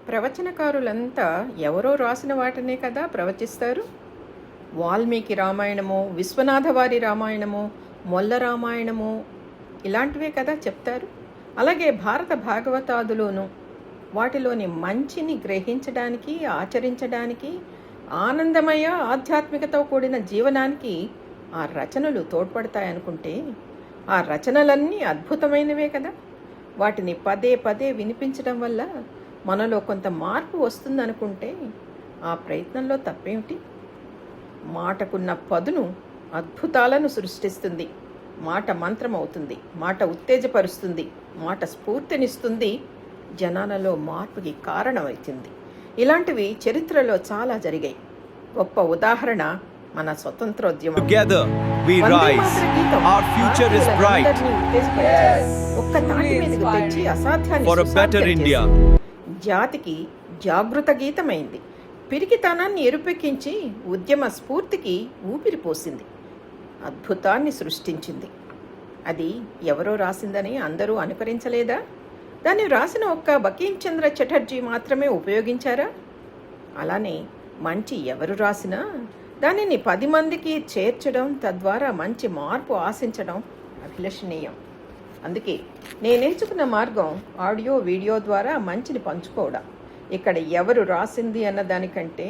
ప్రవచనకారులంతా ఎవరో రాసిన వాటినే కదా ప్రవచిస్తారు. వాల్మీకి రామాయణము, విశ్వనాథవారి రామాయణము, మొల్ల రామాయణము ఇలాంటివే కదా చెప్తారు. అలాగే భారత భాగవతాదులోను వాటిలోని మంచిని గ్రహించడానికి, ఆచరించడానికి, ఆనందమయ ఆధ్యాత్మికతో కూడిన జీవనానికి ఆ రచనలు తోడ్పడతాయనుకుంటే ఆ రచనలన్నీ అద్భుతమైనవే కదా. వాటిని పదే పదే వినిపించడం వల్ల మనలో కొంత మార్పు వస్తుందనుకుంటే ఆ ప్రయత్నంలో తప్పేమిటి? మాటకున్న పదును అద్భుతాలను సృష్టిస్తుంది. మాట మంత్రం అవుతుంది, మాట ఉత్తేజపరుస్తుంది, మాట స్ఫూర్తినిస్తుంది, జనాలలో మార్పుకి కారణమవుతుంది. ఇలాంటివి చరిత్రలో చాలా జరిగాయి. గొప్ప ఉదాహరణ మన స్వతంత్రోద్యమం. ఒక్క తాటి మీదకు తెచ్చి అసాధ్యాన్ని జాతికి జాగృత గీతమైంది. పిరికితనాన్ని ఎరుపెక్కించి ఉద్యమ స్ఫూర్తికి ఊపిరిపోసింది, అద్భుతాన్ని సృష్టించింది. అది ఎవరో రాసిందని అందరూ అనుకరించలేదా? దాన్ని రాసిన ఒక్క బంకించంద్ర చటర్జీ మాత్రమే ఉపయోగించారా? అలానే మంచి ఎవరు రాసినా దానిని 10 మందికి చేర్చడం, తద్వారా మంచి మార్పు ఆశించడం అభిలషణీయం. అందుకే నేనెంచుకున్న మార్గం ఆడియో వీడియో ద్వారా మంచిని పంచుకోవడం. ఇక్కడ ఎవరు రాసింది అన్నదానికంటే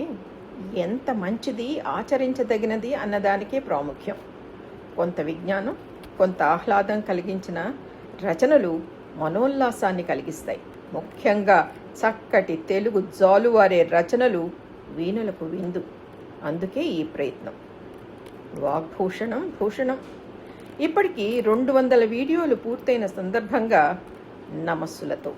ఎంత మంచిది, ఆచరించదగినది అన్నదానికే ప్రాముఖ్యం. కొంత విజ్ఞానం, కొంత ఆహ్లాదం కలిగించిన రచనలు మనోల్లాసాన్ని కలిగిస్తాయి. ముఖ్యంగా చక్కటి తెలుగు జాలువారే రచనలు వీణులకు విందు. అందుకే ఈ ప్రయత్నం. వాగ్భూషణం భూషణం. ఇప్పటికీ 200 వీడియోలు పూర్తయిన సందర్భంగా నమస్సులతో